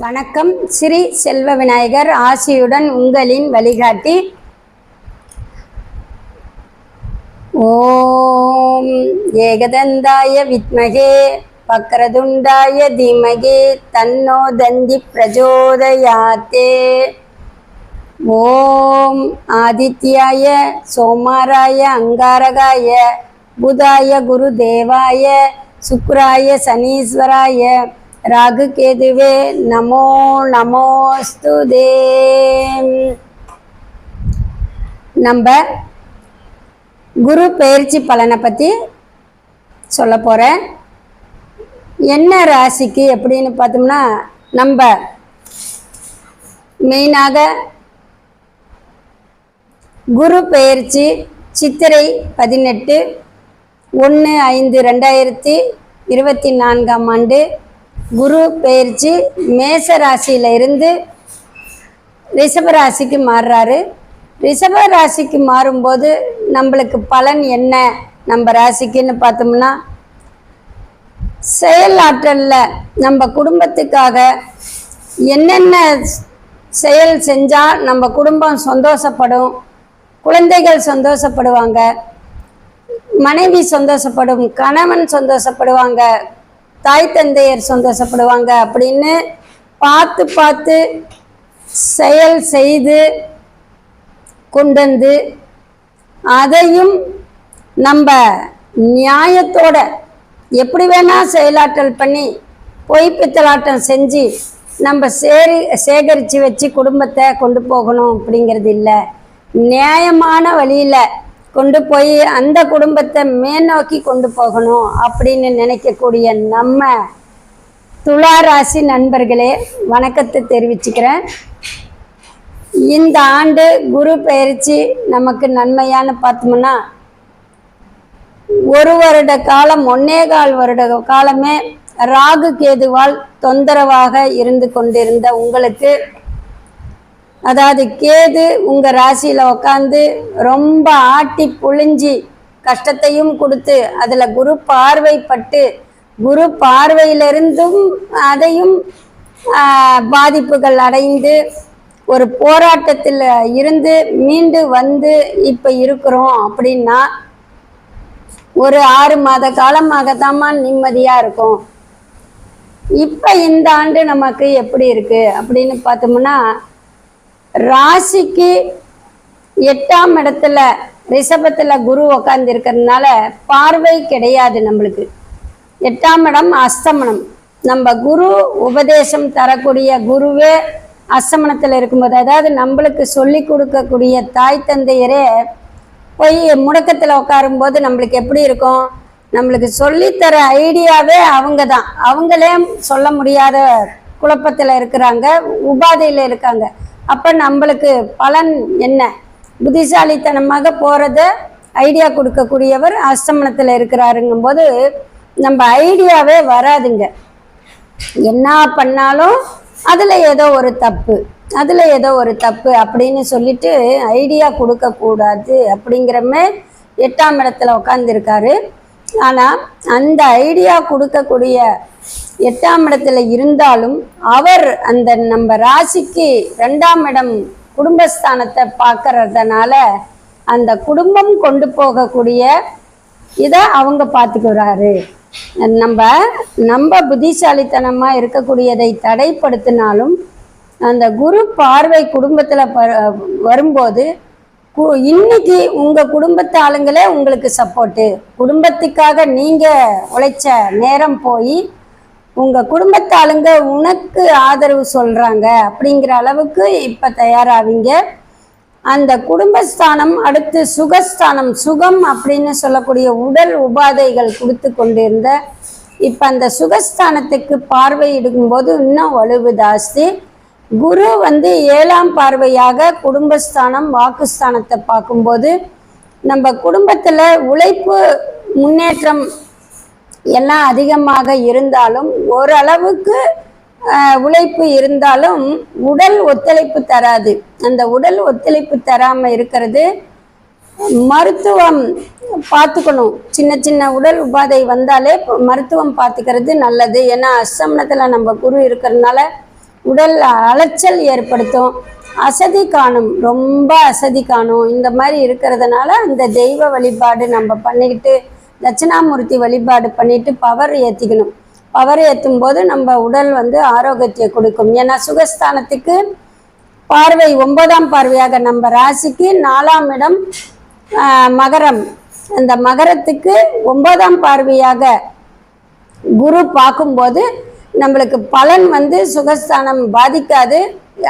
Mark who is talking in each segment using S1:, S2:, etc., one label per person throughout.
S1: வணக்கம். ஸ்ரீ செல்வ விநாயகர் ஆசியுடன் உங்களின் வழிகாட்டி. ஓம் ஏகதந்தாய வித்மகே வக்ரதுண்டாய தீமகே தன்னோ தந்தி பிரஜோதயாத்தே. ஓம் ஆதித்யாய சோமாராய அங்காரகாய புதாய குரு தேவாய சுக்ராய சனீஸ்வராய ராகு கேதுவே நமோ நமோஸ்துதே. நம்ம குரு பெயர்ச்சி பலனை பற்றி சொல்ல போகிறேன். என்ன ராசிக்கு எப்படின்னு பார்த்தோம்னா, நம்ம மெயினாக குரு பெயர்ச்சி சித்திரை 18/5/2024 குரு பெயர்ச்சி மேச ராசியில் இருந்து ரிஷப ராசிக்கு மாறுறாரு. ரிஷப ராசிக்கு மாறும்போது நம்மளுக்கு பலன் என்ன நம்ம ராசிக்குன்னு பார்த்தோம்னா, செயலாற்றலில் நம்ம குடும்பத்துக்காக என்னென்ன செயல் செஞ்சால் நம்ம குடும்பம் சந்தோஷப்படும், குழந்தைகள் சந்தோஷப்படுவாங்க, மனைவி சந்தோஷப்படும், கணவன் சந்தோஷப்படுவாங்க, தாய் தந்தையர் சந்தோஷப்படுவாங்க அப்படின்னு பார்த்து பார்த்து செயல் செய்து கொண்டு வந்து அதையும் நம்ம நியாயத்தோட எப்படி வேணால் செயலாற்றல் பண்ணி பொய் பித்தலாட்டம் செஞ்சு நம்ம சேகரித்து வச்சு குடும்பத்தை கொண்டு போகணும் அப்படிங்கிறது இல்லை. நியாயமான வழியில் கொண்டு போய் அந்த குடும்பத்தை மேல்நோக்கி கொண்டு போகணும் அப்படின்னு நினைக்கக்கூடிய நம்ம துளாராசி நண்பர்களே, வணக்கத்தை தெரிவிச்சுக்கிறேன். இந்த ஆண்டு குரு பெயர்ச்சி நமக்கு நன்மையான்னு பார்த்தோம்னா, 1 வருட காலம் 1.25 வருட காலமே ராகு கேதுவால் தொந்தரவாக இருந்து கொண்டிருந்த உங்களுக்கு, அதாவது கேது உங்கள் ராசியில் உக்காந்து ரொம்ப ஆட்டி புழிஞ்சி கஷ்டத்தையும் கொடுத்து அதில் குரு பார்வைப்பட்டு குரு பார்வையிலிருந்தும் அதையும் பாதிப்புகள் அடைந்து ஒரு போராட்டத்தில் இருந்து மீண்டு வந்து இப்போ இருக்கிறோம் அப்படின்னா, ஒரு 6 மாத காலமாகத்தாம்மா நிம்மதியாக இருக்கும். இப்போ இந்த ஆண்டு நமக்கு எப்படி இருக்குது அப்படின்னு பார்த்தோம்னா, ராசிக்கு 8ஆம் இடத்துல ரிஷபத்தில் குரு உக்காந்து இருக்கிறதுனால பார்வை கிடையாது. நம்மளுக்கு 8ஆம் இடம் அஸ்தமனம். நம்ம குரு உபதேசம் தரக்கூடிய குருவே அஸ்தமனத்தில் இருக்கும்போது, அதாவது நம்மளுக்கு சொல்லி கொடுக்கக்கூடிய தாய் தந்தையரே போய் முடக்கத்தில் உட்காரும்போது நம்மளுக்கு எப்படி இருக்கும்? நம்மளுக்கு சொல்லித்தர ஐடியாவே அவங்க தான். அவங்களே சொல்ல முடியாத குழப்பத்தில் இருக்கிறாங்க, உபாதையில் இருக்காங்க. அப்போ நம்மளுக்கு பலன் என்ன? புத்திசாலித்தனமாக போகிறத ஐடியா கொடுக்கக்கூடியவர் அஸ்தமனத்தில் இருக்கிறாருங்கும்போது நம்ம ஐடியாவே வராதுங்க. என்ன பண்ணாலும் அதில் ஏதோ ஒரு தப்பு அப்படின்னு சொல்லிட்டு ஐடியா கொடுக்கக்கூடாது அப்படிங்கிறமே 8ஆம் இடத்துல உட்காந்துருக்காரு. ஆனால் அந்த ஐடியா கொடுக்கக்கூடிய 8ஆம் இடத்துல இருந்தாலும் அவர் அந்த நம்ம ராசிக்கு 2ஆம் இடம் குடும்பஸ்தானத்தை பார்க்கறதுனால அந்த குடும்பம் கொண்டு போகக்கூடிய இதை அவங்க பார்த்துக்கிறாரு. நம்ம புத்திசாலித்தனமாக இருக்கக்கூடியதை தடைப்படுத்தினாலும் அந்த குரு பார்வை குடும்பத்தில் வரும்போது இன்னைக்கு உங்கள் குடும்பத்து ஆளுங்களே உங்களுக்கு சப்போர்ட்டு, குடும்பத்துக்காக நீங்கள் உழைச்ச நேரம் போய் உங்கள் குடும்பத்தாளுங்க உனக்கு ஆதரவு சொல்கிறாங்க அப்படிங்கிற அளவுக்கு இப்போ தயாராவீங்க. அந்த குடும்பஸ்தானம் அடுத்து சுகஸ்தானம், சுகம் அப்படின்னு சொல்லக்கூடிய உடல் உபாதைகள் கொடுத்து கொண்டிருந்த இப்போ அந்த சுகஸ்தானத்துக்கு பார்வையிடும்போது இன்னும் வலுவு ஜாஸ்தி. குரு 7ஆம் பார்வையாக குடும்பஸ்தானம் வாக்குஸ்தானத்தை பார்க்கும்போது நம்ம குடும்பத்தில் உழைப்பு முன்னேற்றம் எல்லாம் அதிகமாக இருந்தாலும், ஓரளவுக்கு உழைப்பு இருந்தாலும் உடல் ஒத்துழைப்பு தராது. அந்த உடல் ஒத்துழைப்பு தராமல் இருக்கிறது மருத்துவம் பார்த்துக்கணும். சின்ன சின்ன உடல் உபாதை வந்தாலே மருத்துவம் பார்த்துக்கிறது நல்லது. ஏன்னா அஸ்தமனத்தில் நம்ம குரு இருக்கிறதுனால உடல் அலைச்சல் ஏற்படுத்தும், அசதி காணும், ரொம்ப அசதி காணும். இந்த மாதிரி இருக்கிறதுனால இந்த தெய்வ வழிபாடு நம்ம பண்ணிக்கிட்டு தட்சிணாமூர்த்தி வழிபாடு பண்ணிட்டு பவர் ஏற்றிக்கணும். பவர் ஏற்றும் போது நம்ம உடல் வந்து ஆரோக்கியத்தை கொடுக்கும். ஏன்னா சுகஸ்தானத்துக்கு பார்வை 9ஆம் பார்வையாக நம்ம ராசிக்கு 4ஆம் இடம் மகரம், அந்த மகரத்துக்கு 9ஆம் பார்வையாக குரு பார்க்கும்போது நம்மளுக்கு பலன் வந்து சுகஸ்தானம் பாதிக்காது,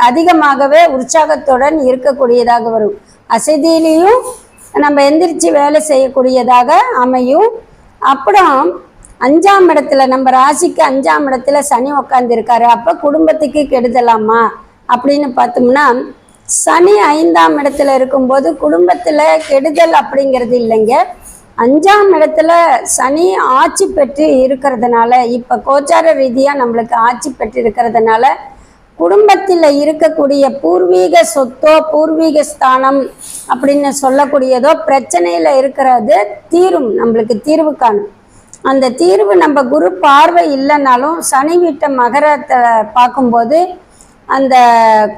S1: அதிகமாகவே உற்சாகத்துடன் இருக்கக்கூடியதாக வரும். அசதியிலையும் நம்ம எந்திரிச்சு வேலை செய்யக்கூடியதாக அமையும். அப்புறம் 5ஆம் இடத்துல நம்ம ராசிக்கு 5ஆம் இடத்துல சனி உட்காந்துருக்காரு. அப்போ குடும்பத்துக்கு கெடுதலாமா அப்படின்னு பார்த்தோம்னா, சனி 5ஆம் இடத்துல இருக்கும்போது குடும்பத்தில் கெடுதல் அப்படிங்கிறது இல்லைங்க. 5ஆம் இடத்துல சனி ஆட்சி பெற்று இருக்கிறதுனால, இப்போ கோச்சார ரீதியாக நம்மளுக்கு ஆட்சி பெற்று இருக்கிறதுனால குடும்பத்தில் இருக்கக்கூடிய பூர்வீக சொத்தோ பூர்வீக ஸ்தானம் அப்படின்னு சொல்லக்கூடியதோ பிரச்சனையில் இருக்கிறது தீரும், நம்மளுக்கு தீர்வு காணும். அந்த தீர்வு நம்ம குரு பார்வை இல்லைனாலும் சனி வீட்டை மகரத்தை பார்க்கும்போது அந்த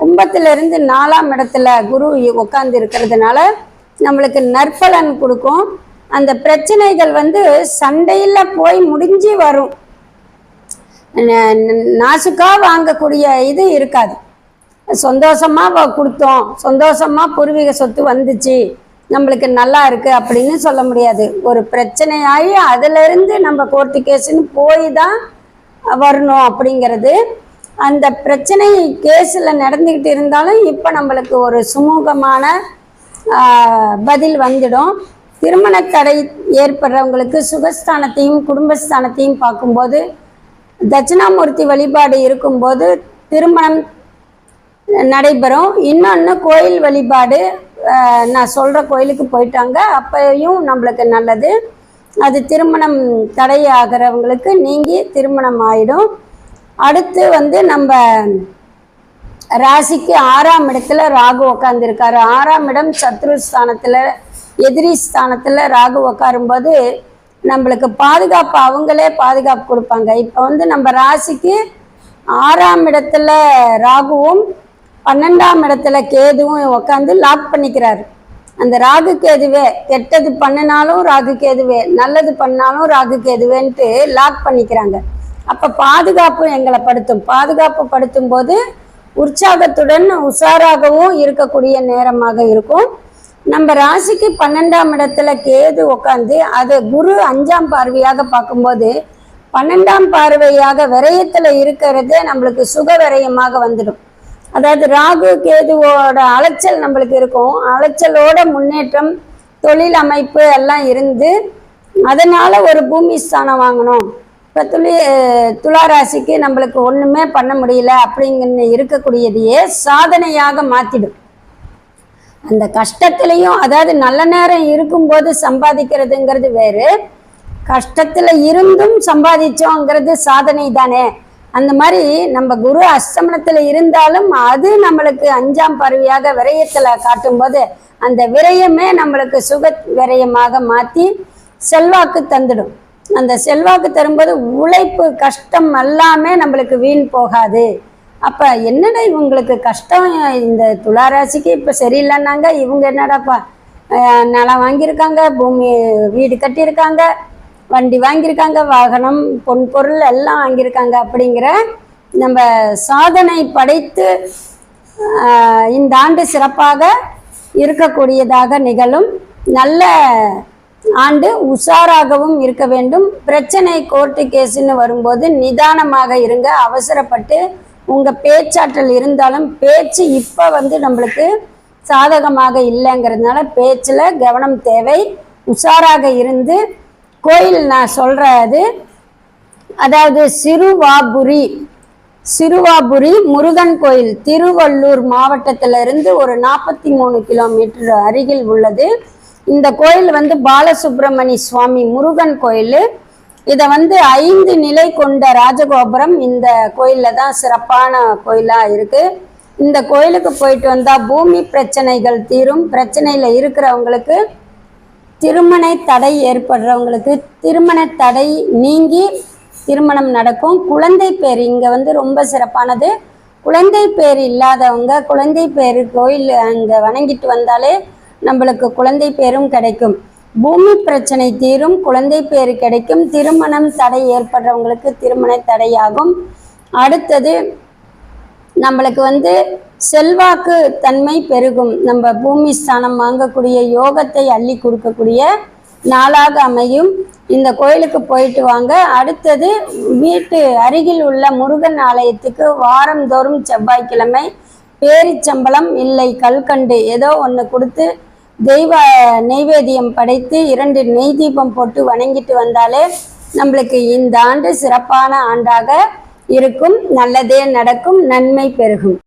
S1: கும்பத்திலிருந்து 4ஆம் இடத்துல குரு உட்கார்ந்து இருக்கிறதுனால நம்மளுக்கு நற்பலன் கொடுக்கும். அந்த பிரச்சனைகள் வந்து சண்டையில் போய் முடிஞ்சு வரும், நாசுக்கா வாங்கக்கூடிய இது இருக்காது. சந்தோஷமாக கொடுத்தோம், சந்தோஷமாக பூர்வீக சொத்து வந்துச்சு, நம்மளுக்கு நல்லா இருக்குது அப்படின்னு சொல்ல முடியாது. ஒரு பிரச்சனையாகி அதிலிருந்து நம்ம கோர்ட்டு கேஸுன்னு போய் தான் வரணும் அப்படிங்கிறது. அந்த பிரச்சனை கேஸில் நடந்துக்கிட்டு இருந்தாலும் இப்போ நம்மளுக்கு ஒரு சுமூகமான பதில் வந்துடும். திருமண தடை ஏற்படுறவங்களுக்கு சுகஸ்தானத்தையும் குடும்பஸ்தானத்தையும் பார்க்கும்போது தட்சிணாமூர்த்தி வழிபாடு இருக்கும்போது திருமணம் நடைபெறும். இன்னொன்று கோயில் வழிபாடு, நான் சொல்கிற கோயிலுக்கு போயிட்டாங்க அப்பையும் நம்மளுக்கு நல்லது. அது திருமணம் தடை ஆகிறவங்களுக்கு நீங்கி திருமணம் ஆகிடும். அடுத்து வந்து நம்ம ராசிக்கு 6ஆம் இடத்துல ராகு உக்காந்துருக்காரு. 6ஆம் இடம் சத்ரு ஸ்தானத்தில், எதிரி ஸ்தானத்தில் ராகு உக்காரும்போது நம்மளுக்கு பாதுகாப்பு, அவங்களே பாதுகாப்பு கொடுப்பாங்க. இப்போ வந்து நம்ம ராசிக்கு 6ஆம் இடத்துல ராகுவும் 12ஆம் இடத்துல கேதுவும் உட்காந்து லாக் பண்ணிக்கிறாரு. அந்த ராகு கேதுவே கெட்டது பண்ணினாலும் ராகு கேதுவே, நல்லது பண்ணாலும் ராகு கேதுவேன்ட்டு லாக் பண்ணிக்கிறாங்க. அப்போ பாதுகாப்பு எங்களை படுத்தும். பாதுகாப்பு படுத்தும் போது உற்சாகத்துடன் உஷாராகவும் இருக்கக்கூடிய நேரமாக இருக்கும். நம்ம ராசிக்கு 12ஆம் இடத்துல கேது உட்காந்து அது குரு 5ஆம் பார்வையாக பார்க்கும்போது 12ஆம் பார்வையாக விரயத்தில் இருக்கிறது நம்மளுக்கு சுக விரயமாக வந்துடும். அதாவது ராகு கேதுவோட அலைச்சல் நம்மளுக்கு இருக்கும், அலைச்சலோட முன்னேற்றம் தொழில் அமைப்பு எல்லாம் இருந்து அதனால் ஒரு பூமி ஸ்தானம் வாங்கணும். இப்போ துளாராசிக்கு நம்மளுக்கு ஒன்றுமே பண்ண முடியல அப்படிங்கன்னு இருக்கக்கூடியதையே சாதனையாக மாற்றிடும். அந்த கஷ்டத்துலேயும், அதாவது நல்ல நேரம் இருக்கும்போது சம்பாதிக்கிறதுங்கிறது வேறு, கஷ்டத்தில் இருந்தும் சம்பாதிச்சோங்கிறது சாதனை தானே. அந்த மாதிரி நம்ம குரு அஸ்தமனத்தில் இருந்தாலும் அது நம்மளுக்கு 5ஆம் பார்வையாக விரயத்தில் காட்டும்போது அந்த விரயமே நம்மளுக்கு சுக விரயமாக மாற்றி செல்வாக்கு தந்துடும். அந்த செல்வாக்கு தரும்போது உழைப்பு கஷ்டம் எல்லாமே நம்மளுக்கு வீண் போகாது. அப்போ என்னடா இவங்களுக்கு கஷ்டம், இந்த துளாராசிக்கு இப்போ சரியில்லைன்னாங்க, இவங்க என்னடாப்பா நிலம் வாங்கியிருக்காங்க, பூமி வீடு கட்டியிருக்காங்க, வண்டி வாங்கியிருக்காங்க, வாகனம் பொன் பொருள் எல்லாம் வாங்கியிருக்காங்க அப்படிங்கிற நம்ம சாதனை படைத்து இந்த ஆண்டு சிறப்பாக இருக்கக்கூடியதாக நிகழும். நல்ல ஆண்டு, உஷாராகவும் இருக்க வேண்டும். பிரச்சனை கோர்ட்டு கேஸுன்னு வரும்போது நிதானமாக இருங்க. அவசரப்பட்டு உங்கள் பேச்சாற்றல் இருந்தாலும் பேச்சு இப்போ வந்து நம்மளுக்கு சாதகமாக இல்லைங்கிறதுனால பேச்சில் கவனம் தேவை. உஷாராக இருந்து கோயில் நான் சொல்கிறது, அதாவது சிறுவாபுரி முருகன் கோயில் திருவள்ளூர் மாவட்டத்திலிருந்து ஒரு 43 கிலோமீட்டர் அருகில் உள்ளது. இந்த கோயில் வந்து பாலசுப்ரமணிய சுவாமி முருகன் கோயில். இதை வந்து 5 நிலை கொண்ட ராஜகோபுரம் இந்த கோயிலில் தான் சிறப்பான கோயிலாக இருக்குது. இந்த கோயிலுக்கு போயிட்டு வந்தால் பூமி பிரச்சனைகள் தீரும். பிரச்சனையில் இருக்கிறவங்களுக்கு, திருமண தடை ஏற்படுறவங்களுக்கு திருமண தடை நீங்கி திருமணம் நடக்கும். குழந்தை பேர் இங்கே வந்து ரொம்ப சிறப்பானது. குழந்தை பேர் இல்லாதவங்க குழந்தை பேர் கோயில் அங்கே வணங்கிட்டு வந்தாலே நம்மளுக்கு குழந்தை பேரும் கிடைக்கும். பூமி பிரச்சனை தீரும், குழந்தை பேர் கிடைக்கும். திருமணம் தடை ஏற்படுறவங்களுக்கு திருமண தடையாகும். அடுத்தது நம்மளுக்கு செல்வாக்கு தன்மை பெருகும். நம்ம பூமி ஸ்தானம் வாங்கக்கூடிய யோகத்தை அள்ளி கொடுக்கக்கூடிய நாளாக அமையும். இந்த கோயிலுக்கு போயிட்டு வாங்க. அடுத்தது வீட்டு அருகில் உள்ள முருகன் ஆலயத்துக்கு வாரந்தோறும் செவ்வாய்க்கிழமை பேரிச்சம்பளம் இல்லை கல்கண்டு ஏதோ ஒன்று கொடுத்து தெய்வ நெய்வேத்தியம் படைத்து 2 நெய் தீபம் போட்டு வணங்கிட்டு வந்தாலே நம்மளுக்கு இந்த ஆண்டு சிறப்பான ஆண்டாக இருக்கும். நல்லதே நடக்கும், நன்மை பெருகும்.